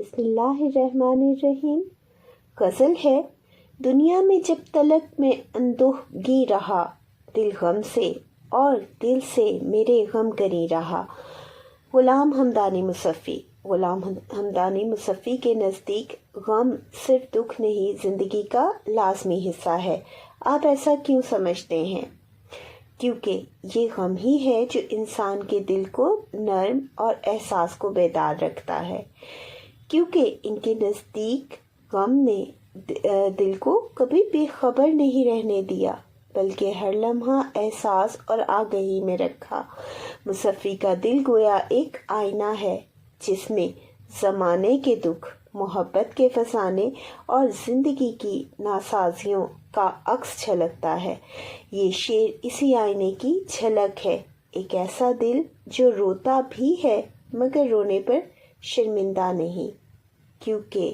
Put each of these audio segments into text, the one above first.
بسم اللہ الرحمن الرحیم۔ غزل ہے، دنیا میں جب تلک میں اندوہگی رہا، دل غم سے اور دل سے میرے غم گری رہا۔ غلام حمدانی مصفی۔ غلام حمدانی مصفی کے نزدیک غم صرف دکھ نہیں، زندگی کا لازمی حصہ ہے۔ آپ ایسا کیوں سمجھتے ہیں؟ کیونکہ یہ غم ہی ہے جو انسان کے دل کو نرم اور احساس کو بیدار رکھتا ہے، کیونکہ ان کے نزدیک غم نے دل کو کبھی بے خبر نہیں رہنے دیا، بلکہ ہر لمحہ احساس اور آگہی میں رکھا۔ مصفی کا دل گویا ایک آئینہ ہے جس میں زمانے کے دکھ، محبت کے فسانے اور زندگی کی ناسازیوں کا عکس جھلکتا ہے۔ یہ شعر اسی آئینے کی جھلک ہے، ایک ایسا دل جو روتا بھی ہے مگر رونے پر شرمندہ نہیں، کیونکہ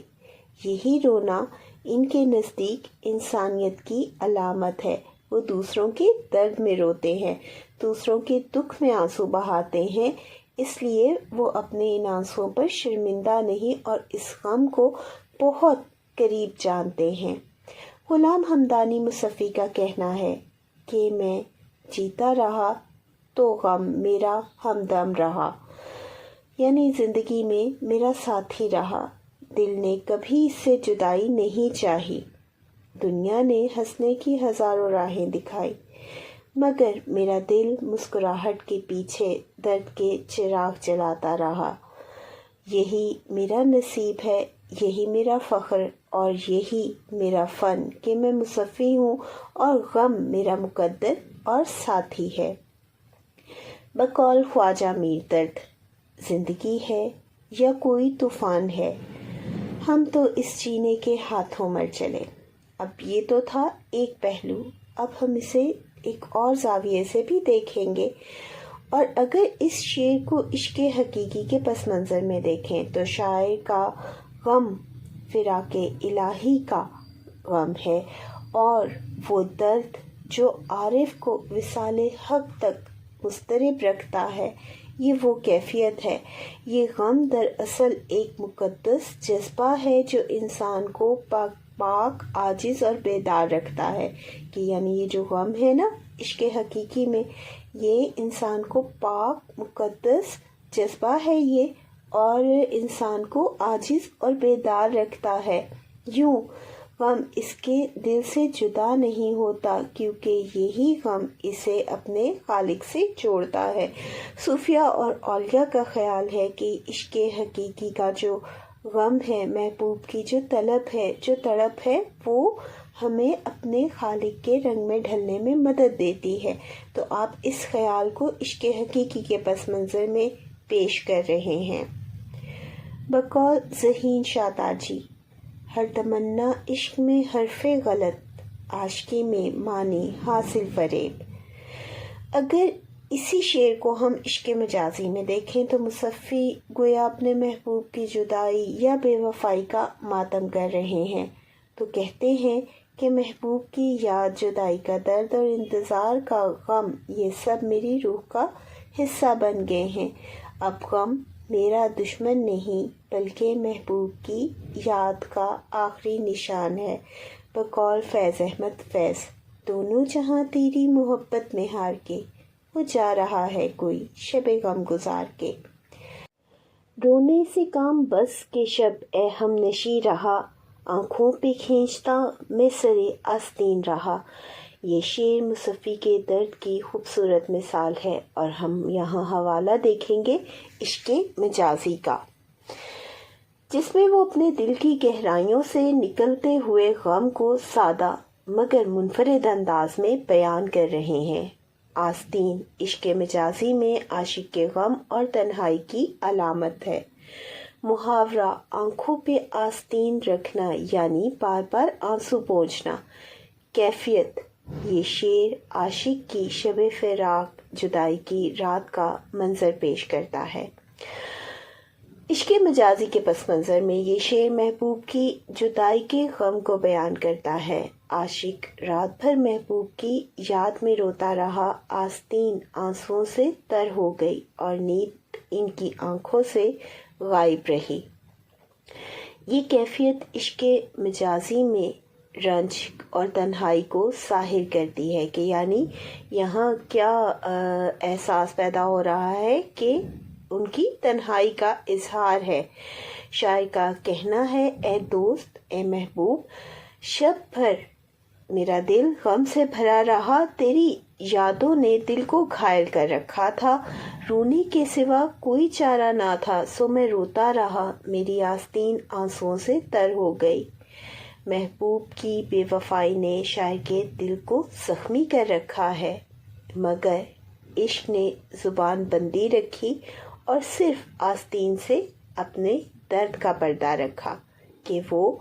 یہی رونا ان کے نزدیک انسانیت کی علامت ہے۔ وہ دوسروں کے درد میں روتے ہیں، دوسروں کے دکھ میں آنسو بہاتے ہیں، اس لیے وہ اپنے ان آنسوؤں پر شرمندہ نہیں اور اس غم کو بہت قریب جانتے ہیں۔ غلام حمدانی مصفی کا کہنا ہے کہ میں جیتا رہا تو غم میرا ہمدم رہا، یعنی زندگی میں میرا ساتھی رہا۔ دل نے کبھی اس سے جدائی نہیں چاہی۔ دنیا نے ہنسنے کی ہزاروں راہیں دکھائی، مگر میرا دل مسکراہٹ کے پیچھے درد کے چراغ جلاتا رہا۔ یہی میرا نصیب ہے، یہی میرا فخر اور یہی میرا فن کہ میں مصفی ہوں اور غم میرا مقدر اور ساتھی ہے۔ بقول خواجہ میر درد، زندگی ہے یا کوئی طوفان ہے، ہم تو اس جینے کے ہاتھوں مر چلے۔ اب یہ تو تھا ایک پہلو، اب ہم اسے ایک اور زاویے سے بھی دیکھیں گے، اور اگر اس شعر کو عشق حقیقی کے پس منظر میں دیکھیں تو شاعر کا غم فراق الہی کا غم ہے، اور وہ درد جو عارف کو وصال حق تک مضطرب رکھتا ہے، یہ وہ کیفیت ہے۔ یہ غم دراصل ایک مقدس جذبہ ہے جو انسان کو پاک، عاجز اور بیدار رکھتا ہے، کہ یعنی یہ جو غم ہے نا عشق حقیقی میں، یہ انسان کو پاک مقدس جذبہ ہے یہ، اور انسان کو عاجز اور بیدار رکھتا ہے۔ یوں غم اس کے دل سے جدا نہیں ہوتا، کیونکہ یہی غم اسے اپنے خالق سے جوڑتا ہے۔ صوفیہ اور اولیاء کا خیال ہے کہ عشق حقیقی کا جو غم ہے، محبوب کی جو طلب ہے، جو تڑپ ہے، وہ ہمیں اپنے خالق کے رنگ میں ڈھلنے میں مدد دیتی ہے۔ تو آپ اس خیال کو عشق حقیقی کے پس منظر میں پیش کر رہے ہیں۔ بقول ذہین شاہ تاجی، ہر تمنا عشق میں حرف غلط، عاشقی میں معنی حاصل فریب۔ اگر اسی شعر کو ہم عشق مجازی میں دیکھیں تو مصفی گویا اپنے محبوب کی جدائی یا بے وفائی کا ماتم کر رہے ہیں، تو کہتے ہیں کہ محبوب کی یاد، جدائی کا درد اور انتظار کا غم، یہ سب میری روح کا حصہ بن گئے ہیں۔ اب غم میرا دشمن نہیں، بلکہ محبوب کی یاد کا آخری نشان ہے۔ بقول فیض احمد فیض، دونوں جہاں تیری محبت میں ہار کے، وہ جا رہا ہے کوئی شب غم گزار کے۔ رونے سے کام بس کے شب اے ہم نشیں رہا، آنکھوں پہ کھینچتا میں سرے آستین رہا۔ یہ شعر مصفی کے درد کی خوبصورت مثال ہے، اور ہم یہاں حوالہ دیکھیں گے عشق مجازی کا، جس میں وہ اپنے دل کی گہرائیوں سے نکلتے ہوئے غم کو سادہ مگر منفرد انداز میں بیان کر رہے ہیں۔ آستین عشق مجازی میں عاشق کے غم اور تنہائی کی علامت ہے۔ محاورہ آنکھوں پہ آستین رکھنا یعنی بار بار آنسو پوچھنا۔ کیفیت، یہ شعر عاشق کی شب فراق، جدائی کی رات کا منظر پیش کرتا ہے۔ عشق مجازی کے پس منظر میں یہ شعر محبوب کی جدائی کے غم کو بیان کرتا ہے۔ عاشق رات بھر محبوب کی یاد میں روتا رہا، آستین آنسوؤں سے تر ہو گئی اور نیند ان کی آنکھوں سے غائب رہی۔ یہ کیفیت عشق مجازی میں رنج اور تنہائی کو ظاہر کرتی ہے کہ یعنی یہاں کیا احساس پیدا ہو رہا ہے کہ ان کی تنہائی کا اظہار ہے۔ شاعر کا کہنا ہے، اے دوست، اے محبوب، شب بھر میرا دل غم سے بھرا رہا، تیری یادوں نے دل کو گھائل کر رکھا تھا، رونے کے سوا کوئی چارہ نہ تھا، سو میں روتا رہا، میری آستین آنسوؤں سے تر ہو گئی۔ محبوب کی بے وفائی نے شاعر کے دل کو زخمی کر رکھا ہے، مگر عشق نے زبان بندی رکھی اور صرف آستین سے اپنے درد کا پردہ رکھا کہ وہ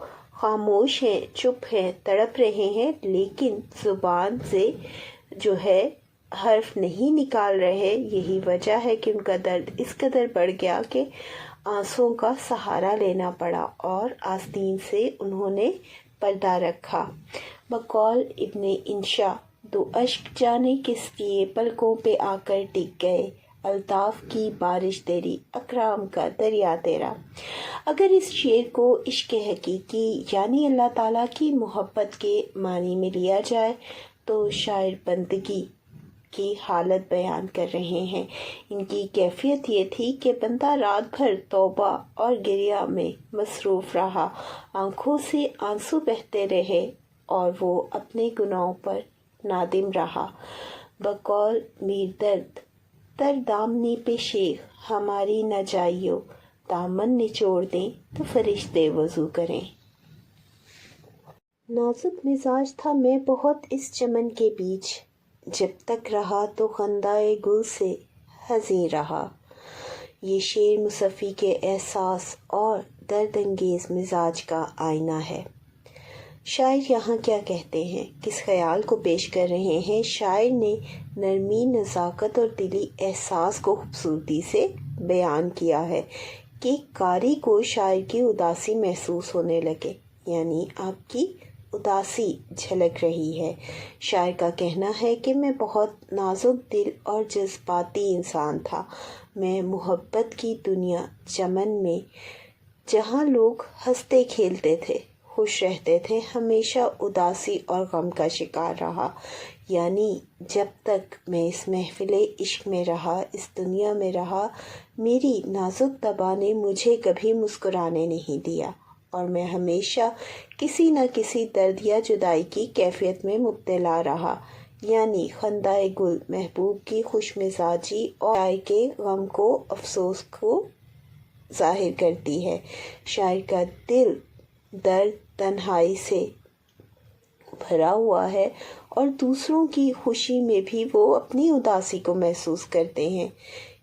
خاموش ہیں، چپ ہیں، تڑپ رہے ہیں، لیکن زبان سے جو ہے حرف نہیں نکال رہے۔ یہی وجہ ہے کہ ان کا درد اس قدر بڑھ گیا کہ آنسوؤں کا سہارا لینا پڑا اور آستین سے انہوں نے پردہ رکھا۔ بقول ابن انشا، دو اشک جانے کس کیے، پلکوں پہ آ کر ٹک گئے، الطاف کی بارش تیری، اکرام کا دریا تیرا۔ اگر اس شعر کو عشق حقیقی یعنی اللہ تعالیٰ کی محبت کے معنی میں لیا جائے تو شاعر بندگی کی حالت بیان کر رہے ہیں۔ ان کی کیفیت یہ تھی کہ بندہ رات بھر توبہ اور گریہ میں مصروف رہا، آنکھوں سے آنسو بہتے رہے اور وہ اپنے گناہوں پر نادم رہا۔ بقول میر درد، تر دامنی پہ شیخ، ہماری نہ جائیو، دامن نچوڑ دیں تو فرشتے وضو کریں۔ نازک مزاج تھا میں بہت اس چمن کے بیچ، جب تک رہا تو خندائے گل سے حزیں رہا۔ یہ شعر مصفی کے احساس اور درد انگیز مزاج کا آئینہ ہے۔ شاعر یہاں کیا کہتے ہیں، کس خیال کو پیش کر رہے ہیں؟ شاعر نے نرمی، نزاکت اور دلی احساس کو خوبصورتی سے بیان کیا ہے کہ قاری کو شاعر کی اداسی محسوس ہونے لگے، یعنی آپ کی اداسی جھلک رہی ہے۔ شاعر کا کہنا ہے کہ میں بہت نازک دل اور جذباتی انسان تھا، میں محبت کی دنیا چمن میں جہاں لوگ ہنستے کھیلتے تھے، خوش رہتے تھے، ہمیشہ اداسی اور غم کا شکار رہا، یعنی جب تک میں اس محفل عشق میں رہا، اس دنیا میں رہا، میری نازک طبع نے مجھے کبھی مسکرانے نہیں دیا اور میں ہمیشہ کسی نہ کسی درد یا جدائی کی کیفیت میں مبتلا رہا، یعنی خندائے گل محبوب کی خوش مزاجی اور شاعر کے غم کو، افسوس کو ظاہر کرتی ہے۔ شاعر کا دل درد، تنہائی سے بھرا ہوا ہے اور دوسروں کی خوشی میں بھی وہ اپنی اداسی کو محسوس کرتے ہیں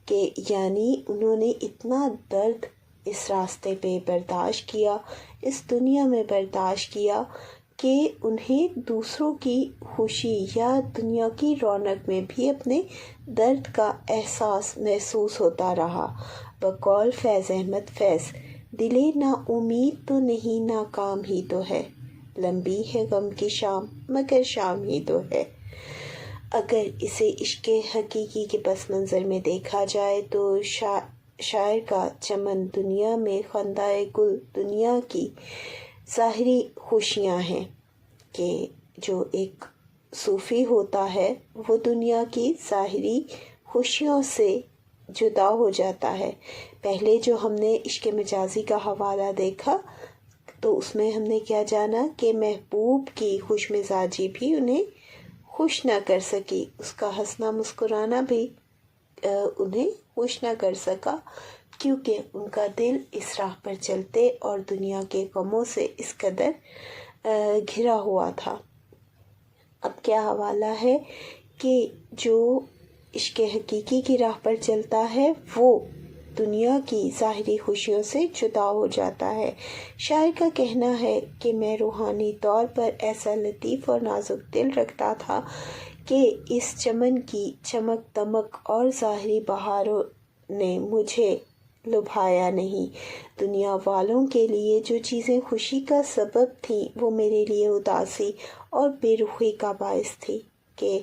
کہ یعنی انہوں نے اتنا درد اس راستے پہ برداشت کیا، اس دنیا میں برداشت کیا کہ انہیں دوسروں کی خوشی یا دنیا کی رونق میں بھی اپنے درد کا احساس محسوس ہوتا رہا۔ بقول فیض احمد فیض، دلے نا امید تو نہیں، ناکام ہی تو ہے، لمبی ہے غم کی شام مگر شام ہی تو ہے۔ اگر اسے عشق حقیقی کے پس منظر میں دیکھا جائے تو شاعر کا چمن دنیا میں خندائے گل دنیا کی ظاہری خوشیاں ہیں کہ جو ایک صوفی ہوتا ہے وہ دنیا کی ظاہری خوشیوں سے جدا ہو جاتا ہے۔ پہلے جو ہم نے عشق مجازی کا حوالہ دیکھا تو اس میں ہم نے کیا جانا کہ محبوب کی خوش مزاجی بھی انہیں خوش نہ کر سکی، اس کا ہنسنا مسکرانا بھی انہیں خوش نہ کر سکا، کیونکہ ان کا دل اس راہ پر چلتے اور دنیا کے غموں سے اس قدر گھرا ہوا تھا۔ اب کیا حوالہ ہے کہ جو عشق حقیقی کی راہ پر چلتا ہے وہ دنیا کی ظاہری خوشیوں سے جدا ہو جاتا ہے۔ شاعر کا کہنا ہے کہ میں روحانی طور پر ایسا لطیف اور نازک دل رکھتا تھا کہ اس چمن کی چمک دمک اور ظاہری بہاروں نے مجھے لبھایا نہیں۔ دنیا والوں کے لیے جو چیزیں خوشی کا سبب تھیں وہ میرے لیے اداسی اور بے رخی کا باعث تھی، کہ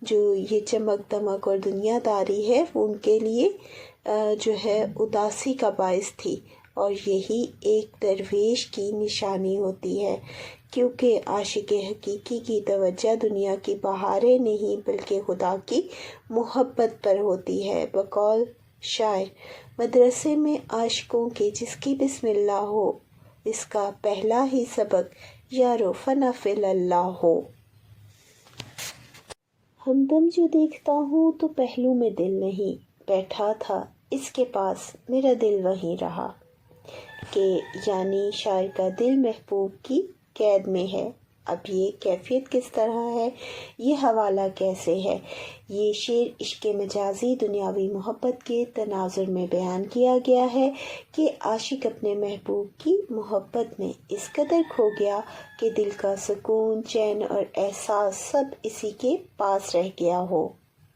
جو یہ چمک دمک اور دنیا داری ہے وہ ان کے لیے جو ہے اداسی کا باعث تھی۔ اور یہی ایک درویش کی نشانی ہوتی ہے، کیونکہ عاشق حقیقی کی توجہ دنیا کی بہاریں نہیں بلکہ خدا کی محبت پر ہوتی ہے۔ بقول شاعر، مدرسے میں عاشقوں کے جس کی بسم اللہ ہو، اس کا پہلا ہی سبق یارو فنا فی اللہ ہو۔ ہمدم جو دیکھتا ہوں تو پہلو میں دل نہیں، بیٹھا تھا اس کے پاس میرا دل وہیں رہا، کہ یعنی شاعر کا دل محبوب کی قید میں ہے۔ اب یہ کیفیت کس طرح ہے، یہ حوالہ کیسے ہے؟ یہ شعر عشق مجازی دنیاوی محبت کے تناظر میں بیان کیا گیا ہے کہ عاشق اپنے محبوب کی محبت میں اس قدر کھو گیا کہ دل کا سکون، چین اور احساس سب اسی کے پاس رہ گیا ہو،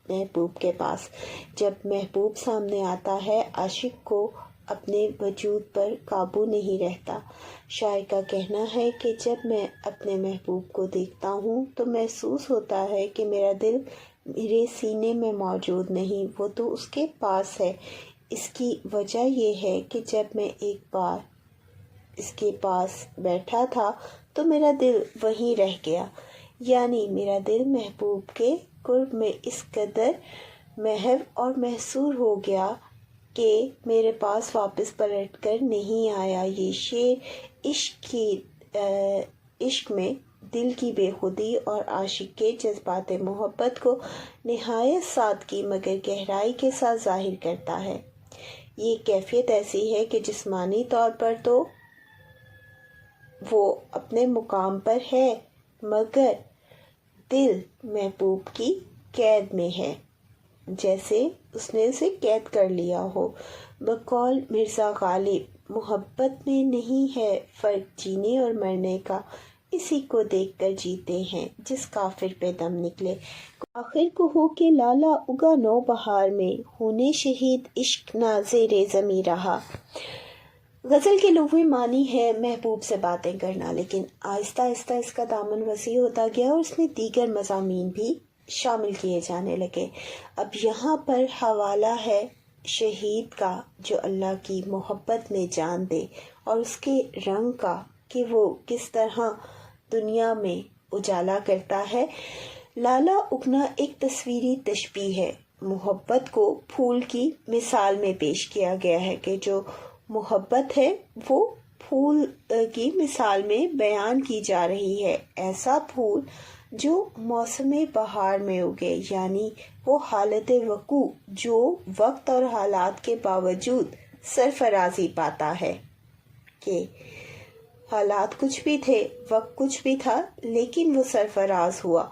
محبوب کے پاس۔ جب محبوب سامنے آتا ہے، عاشق کو اپنے وجود پر قابو نہیں رہتا۔ شاعر کا کہنا ہے کہ جب میں اپنے محبوب کو دیکھتا ہوں تو محسوس ہوتا ہے کہ میرا دل میرے سینے میں موجود نہیں، وہ تو اس کے پاس ہے۔ اس کی وجہ یہ ہے کہ جب میں ایک بار اس کے پاس بیٹھا تھا تو میرا دل وہیں رہ گیا، یعنی میرا دل محبوب کے قرب میں اس قدر محو اور محصور ہو گیا کہ میرے پاس واپس پلٹ کر نہیں آیا۔ یہ شعر عشق میں دل کی بے خودی اور عاشق کے جذبات محبت کو نہایت سادگی مگر گہرائی کے ساتھ ظاہر کرتا ہے۔ یہ کیفیت ایسی ہے کہ جسمانی طور پر تو وہ اپنے مقام پر ہے، مگر دل محبوب کی قید میں ہے، جیسے اس نے اسے قید کر لیا ہو۔ بقول مرزا غالب، محبت میں نہیں ہے فرق جینے اور مرنے کا، اسی کو دیکھ کر جیتے ہیں جس کافر پہ دم نکلے۔ آخر کو ہو کے لالا اگا نو بہار میں، ہونے شہید عشق نہ زیر زمیں رہا۔ غزل کے لغوی معنی ہے محبوب سے باتیں کرنا، لیکن آہستہ آہستہ اس کا دامن وسیع ہوتا گیا اور اس میں دیگر مضامین بھی شامل کیے جانے لگے۔ اب یہاں پر حوالہ ہے شہید کا جو اللہ کی محبت میں جان دے، اور اس کے رنگ کا کہ وہ کس طرح دنیا میں اجالا کرتا ہے۔ لالا اگنا ایک تصویری تشبیہ ہے۔ محبت کو پھول کی مثال میں پیش کیا گیا ہے کہ جو محبت ہے وہ پھول کی مثال میں بیان کی جا رہی ہے۔ ایسا پھول جو موسم بہار میں اگے، یعنی وہ حالت وقوع جو وقت اور حالات کے باوجود سرفرازی پاتا ہے، کہ حالات کچھ بھی تھے، وقت کچھ بھی تھا، لیکن وہ سرفراز ہوا۔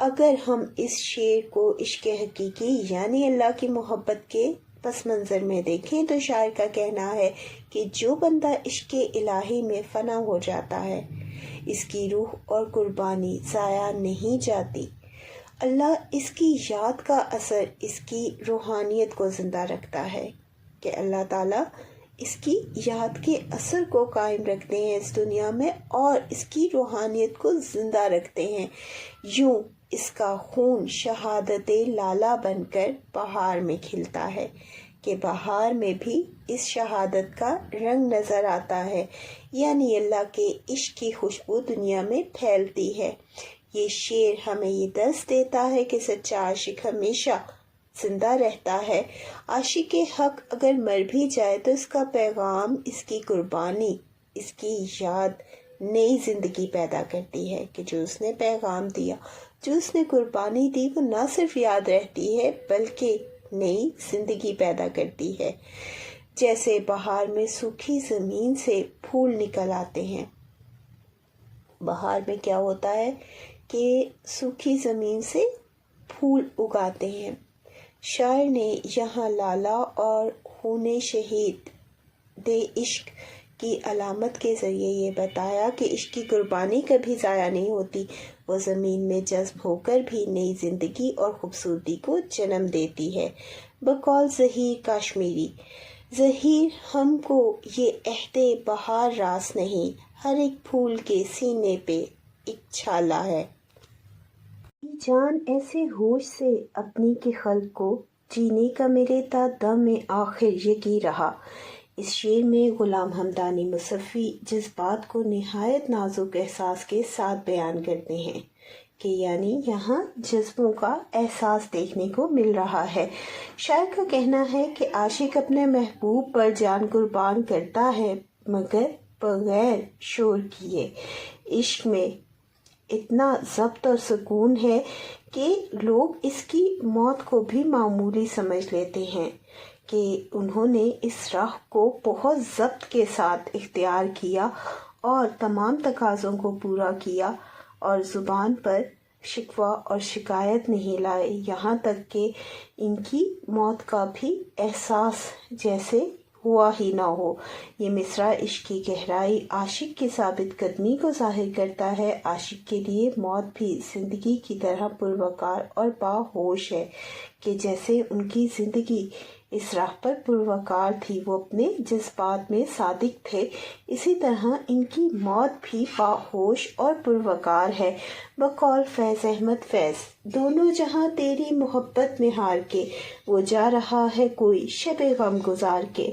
اگر ہم اس شعر کو عشق حقیقی یعنی اللہ کی محبت کے پس منظر میں دیکھیں تو شاعر کا کہنا ہے کہ جو بندہ عشق الہی میں فنا ہو جاتا ہے، اس کی روح اور قربانی ضائع نہیں جاتی۔ اللہ اس کی یاد کا اثر اس کی روحانیت کو زندہ رکھتا ہے، کہ اللہ تعالیٰ اس کی یاد کے اثر کو قائم رکھتے ہیں اس دنیا میں اور اس کی روحانیت کو زندہ رکھتے ہیں۔ یوں اس کا خون شہادت لالا بن کر بہار میں کھلتا ہے، کہ بہار میں بھی اس شہادت کا رنگ نظر آتا ہے، یعنی اللہ کے عشق کی خوشبو دنیا میں پھیلتی ہے۔ یہ شعر ہمیں یہ درس دیتا ہے کہ سچا عاشق ہمیشہ زندہ رہتا ہے۔ عاشق حق اگر مر بھی جائے تو اس کا پیغام، اس کی قربانی، اس کی یاد نئی زندگی پیدا کرتی ہے، کہ جو اس نے پیغام دیا، جو اس نے قربانی دی، وہ نہ صرف یاد رہتی ہے بلکہ نئی زندگی پیدا کرتی ہے۔ جیسے بہار میں سوکھی زمین سے پھول نکل آتے ہیں۔ بہار میں کیا ہوتا ہے کہ سوکھی زمین سے پھول اگاتے ہیں۔ شاعر نے یہاں لالا اور خون شہید دے عشق کی علامت کے ذریعے یہ بتایا کہ عشق کی قربانی کبھی ضائع نہیں ہوتی، وہ زمین میں جذب ہو کر بھی نئی زندگی اور خوبصورتی کو جنم دیتی ہے۔ بقول ظہیر کاشمیری، ظہیر ہم کو یہ عہد بہار راس نہیں، ہر ایک پھول کے سینے پہ ایک چھالا ہے۔ جان ایسے ہوش سے اپنی کے خلق کو، جینے کا میرے تا دم آخر یقیں رہا۔ اس شعر میں غلام حمدانی مصفی جذبات کو نہایت نازک احساس کے ساتھ بیان کرتے ہیں کہ یعنی یہاں جذبوں کا احساس دیکھنے کو مل رہا ہے۔ شاعر کا کہنا ہے کہ عاشق اپنے محبوب پر جان قربان کرتا ہے مگر بغیر شور کیے۔ عشق میں اتنا ضبط اور سکون ہے کہ لوگ اس کی موت کو بھی معمولی سمجھ لیتے ہیں کہ انہوں نے اس راہ کو بہت ضبط کے ساتھ اختیار کیا اور تمام تقاضوں کو پورا کیا اور زبان پر شکوہ اور شکایت نہیں لائے، یہاں تک کہ ان کی موت کا بھی احساس جیسے ہوا ہی نہ ہو۔ یہ مصرع عشق کی گہرائی، عاشق کی ثابت قدمی کو ظاہر کرتا ہے۔ عاشق کے لیے موت بھی زندگی کی طرح پروقار اور باہوش ہے کہ جیسے ان کی زندگی اس راہ پر پروقار تھی، وہ اپنے جذبات میں صادق تھے، اسی طرح ان کی موت بھی باہوش اور پروقار ہے۔ بقول فیض احمد فیض، دونوں جہاں تیری محبت میں ہار کے، وہ جا رہا ہے کوئی شب غم گزار کے۔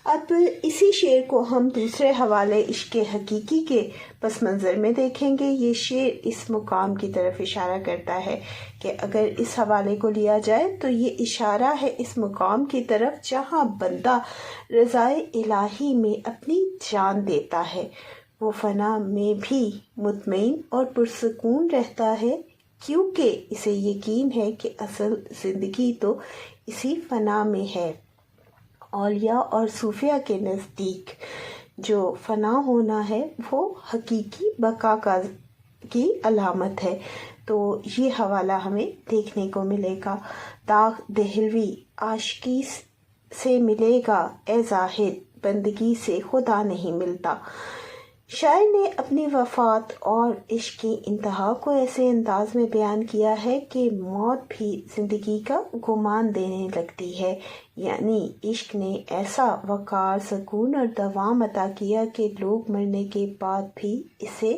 اب اسی شعر کو ہم دوسرے حوالے عشق حقیقی کے پس منظر میں دیکھیں گے۔ یہ شعر اس مقام کی طرف اشارہ کرتا ہے کہ اگر اس حوالے کو لیا جائے تو یہ اشارہ ہے اس مقام کی طرف جہاں بندہ رضائے الہی میں اپنی جان دیتا ہے، وہ فنا میں بھی مطمئن اور پرسکون رہتا ہے کیونکہ اسے یقین ہے کہ اصل زندگی تو اسی فنا میں ہے۔ اولیاء اور صوفیہ کے نزدیک جو فنا ہونا ہے وہ حقیقی بقا کی علامت ہے۔ تو یہ حوالہ ہمیں دیکھنے کو ملے گا۔ داغ دہلوی، عاشقی سے ملے گا اے زاہد، بندگی سے خدا نہیں ملتا۔ شاعر نے اپنی وفات اور عشق کی انتہا کو ایسے انداز میں بیان کیا ہے کہ موت بھی زندگی کا گمان دینے لگتی ہے، یعنی عشق نے ایسا وقار، سکون اور دوام عطا کیا کہ لوگ مرنے کے بعد بھی اسے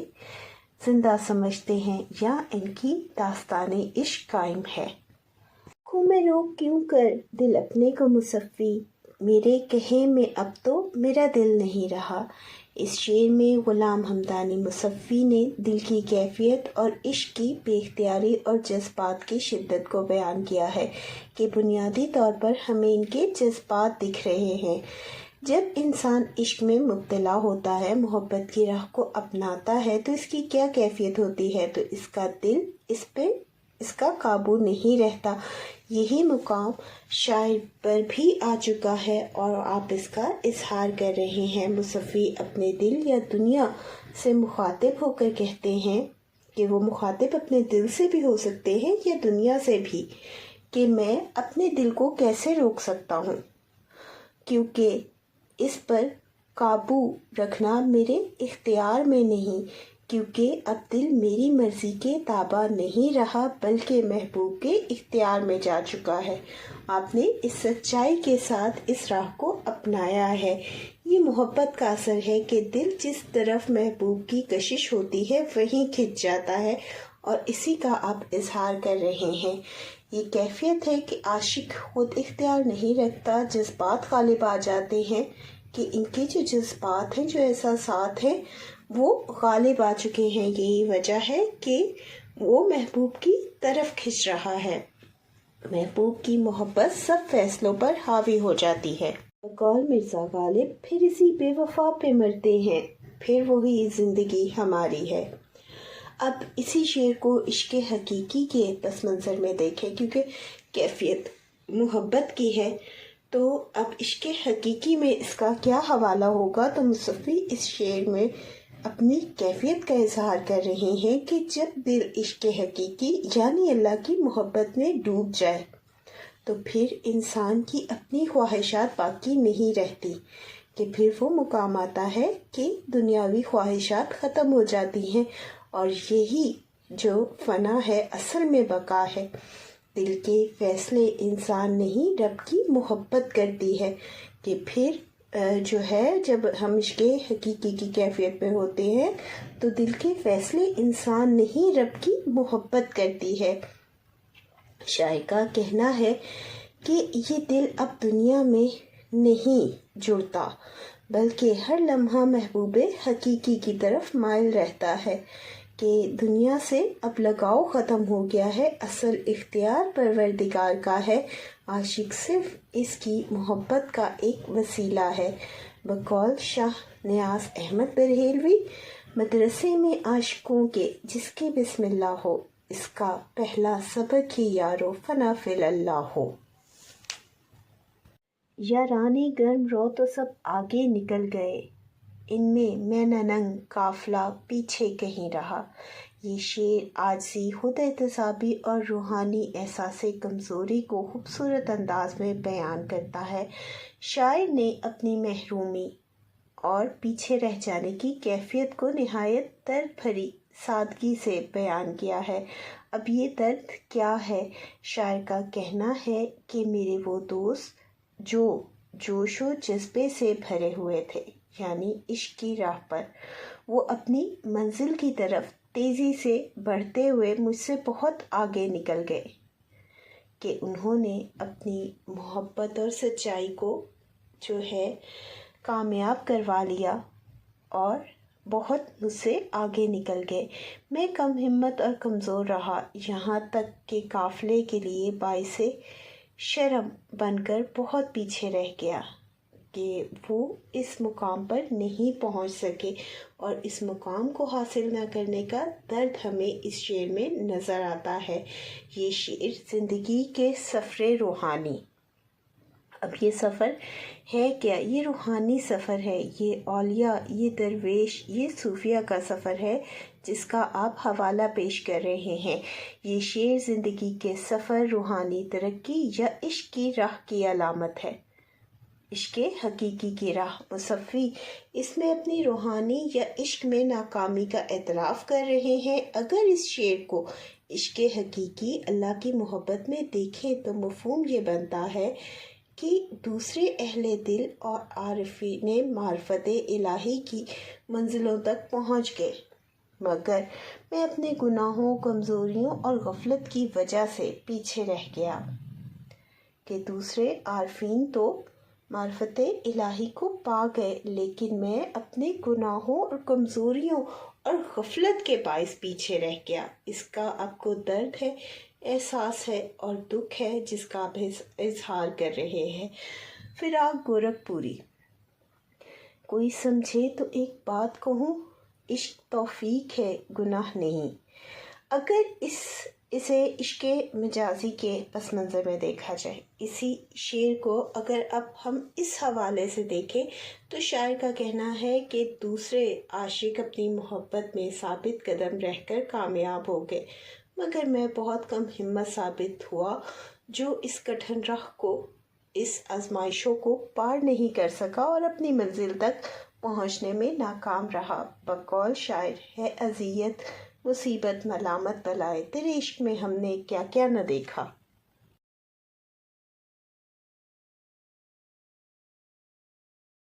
زندہ سمجھتے ہیں یا ان کی داستان عشق قائم ہے۔ آنکھوں میں روک کیوں کر دل اپنے کو مصفی، میرے کہے میں اب تو میرا دل نہیں رہا۔ اس شعر میں غلام حمدانی مصفی نے دل کی کیفیت اور عشق کی بے اختیاری اور جذبات کی شدت کو بیان کیا ہے کہ بنیادی طور پر ہمیں ان کے جذبات دکھ رہے ہیں۔ جب انسان عشق میں مبتلا ہوتا ہے، محبت کی راہ کو اپناتا ہے تو اس کی کیا کیفیت ہوتی ہے، تو اس کا دل اس کا قابو نہیں رہتا۔ یہی مقام شاعر پر بھی آ چکا ہے اور آپ اس کا اظہار کر رہے ہیں۔ مصفی اپنے دل یا دنیا سے مخاطب ہو کر کہتے ہیں کہ وہ مخاطب اپنے دل سے بھی ہو سکتے ہیں یا دنیا سے بھی، کہ میں اپنے دل کو کیسے روک سکتا ہوں کیونکہ اس پر قابو رکھنا میرے اختیار میں نہیں، کیونکہ اب دل میری مرضی کے تابع نہیں رہا بلکہ محبوب کے اختیار میں جا چکا ہے۔ آپ نے اس سچائی کے ساتھ اس راہ کو اپنایا ہے۔ یہ محبت کا اثر ہے کہ دل جس طرف محبوب کی کشش ہوتی ہے وہیں کھنچ جاتا ہے اور اسی کا آپ اظہار کر رہے ہیں۔ یہ کیفیت ہے کہ عاشق خود اختیار نہیں رکھتا، جذبات غالب آ جاتے ہیں کہ ان کے جو جذبات ہیں، جو احساسات ہیں، وہ غالب آ چکے ہیں۔ یہی وجہ ہے کہ وہ محبوب کی طرف کھنچ رہا ہے، محبوب کی محبت سب فیصلوں پر حاوی ہو جاتی ہے۔ بقول مرزا غالب، پھر اسی بے وفا پہ مرتے ہیں، پھر وہی زندگی ہماری ہے۔ اب اسی شعر کو عشق حقیقی کے پس منظر میں دیکھیں، کیونکہ کیفیت محبت کی ہے تو اب عشق حقیقی میں اس کا کیا حوالہ ہوگا۔ تو مصفی اس شعر میں اپنی کیفیت کا اظہار کر رہے ہیں کہ جب دل عشق حقیقی یعنی اللہ کی محبت میں ڈوب جائے تو پھر انسان کی اپنی خواہشات باقی نہیں رہتی، کہ پھر وہ مقام آتا ہے کہ دنیاوی خواہشات ختم ہو جاتی ہیں اور یہی جو فنا ہے اصل میں بقا ہے۔ دل کے فیصلے انسان نہیں رب کی محبت کرتی ہے، کہ پھر جو ہے جب ہم عشق حقیقی کی کیفیت میں ہوتے ہیں تو دل کے فیصلے انسان نہیں رب کی محبت کرتی ہے۔ شاعر کا کہنا ہے کہ یہ دل اب دنیا میں نہیں جڑتا، بلکہ ہر لمحہ محبوب حقیقی کی طرف مائل رہتا ہے کہ دنیا سے اب لگاؤ ختم ہو گیا ہے، اصل اختیار پروردگار کا ہے، عاشق صرف اس کی محبت کا ایک وسیلہ ہے۔ بقول شاہ نیاز احمد بریلوی، مدرسے میں عاشقوں کے جس کے بسم اللہ ہو، اس کا پہلا سبق ہی یارو فنا فی اللہ ہو۔ یارانے گرم رو تو سب آگے نکل گئے، ان میں نہ ننگ قافلہ پیچھے کہیں رہا۔ یہ شعر عاجزی، خود احتسابی اور روحانی احساس کمزوری کو خوبصورت انداز میں بیان کرتا ہے۔ شاعر نے اپنی محرومی اور پیچھے رہ جانے کی کیفیت کو نہایت درد بھری سادگی سے بیان کیا ہے۔ اب یہ درد کیا ہے؟ شاعر کا کہنا ہے کہ میرے وہ دوست جو جوش و جذبے سے بھرے ہوئے تھے، یعنی عشق کی راہ پر، وہ اپنی منزل کی طرف تیزی سے بڑھتے ہوئے مجھ سے بہت آگے نکل گئے کہ انہوں نے اپنی محبت اور سچائی کو جو ہے کامیاب کروا لیا اور بہت مجھ سے آگے نکل گئے۔ میں کم ہمت اور کمزور رہا، یہاں تک کہ قافلے کے لیے باعث شرم بن کر بہت پیچھے رہ گیا کہ وہ اس مقام پر نہیں پہنچ سکے، اور اس مقام کو حاصل نہ کرنے کا درد ہمیں اس شعر میں نظر آتا ہے۔ یہ شعر زندگی کے سفر روحانی، اب یہ سفر ہے کیا؟ یہ روحانی سفر ہے، یہ اولیاء، یہ درویش، یہ صوفیہ کا سفر ہے جس کا آپ حوالہ پیش کر رہے ہیں۔ یہ شعر زندگی کے سفر، روحانی ترقی یا عشق کی راہ کی علامت ہے۔ عشق حقیقی کی راہ مصفی اس میں اپنی روحانی یا عشق میں ناکامی کا اعتراف کر رہے ہیں۔ اگر اس شعر کو عشق حقیقی، اللہ کی محبت میں دیکھیں تو مفہوم یہ بنتا ہے کہ دوسرے اہل دل اور عارفین معرفت الہی کی منزلوں تک پہنچ گئے، مگر میں اپنے گناہوں، کمزوریوں اور غفلت کی وجہ سے پیچھے رہ گیا کہ دوسرے عارفین تو معرفت الہی کو پا گئے، لیکن میں اپنے گناہوں اور کمزوریوں اور غفلت کے باعث پیچھے رہ گیا۔ اس کا آپ کو درد ہے، احساس ہے اور دکھ ہے جس کا آپ اظہار کر رہے ہیں۔ فراق گورکھ پوری۔ کوئی سمجھے تو ایک بات کہوں، عشق توفیق ہے، گناہ نہیں۔ اگر اسے عشق مجازی کے پس منظر میں دیکھا جائے، اسی شعر کو اگر اب ہم اس حوالے سے دیکھیں تو شاعر کا کہنا ہے کہ دوسرے عاشق اپنی محبت میں ثابت قدم رہ کر کامیاب ہو گئے، مگر میں بہت کم ہمت ثابت ہوا جو اس کٹھن راہ کو، اس آزمائشوں کو پار نہیں کر سکا اور اپنی منزل تک پہنچنے میں ناکام رہا۔ بقول شاعر ہے اذیت، مصیبت، ملامت، بلائے، تیرے عشق میں ہم نے کیا کیا نہ دیکھا۔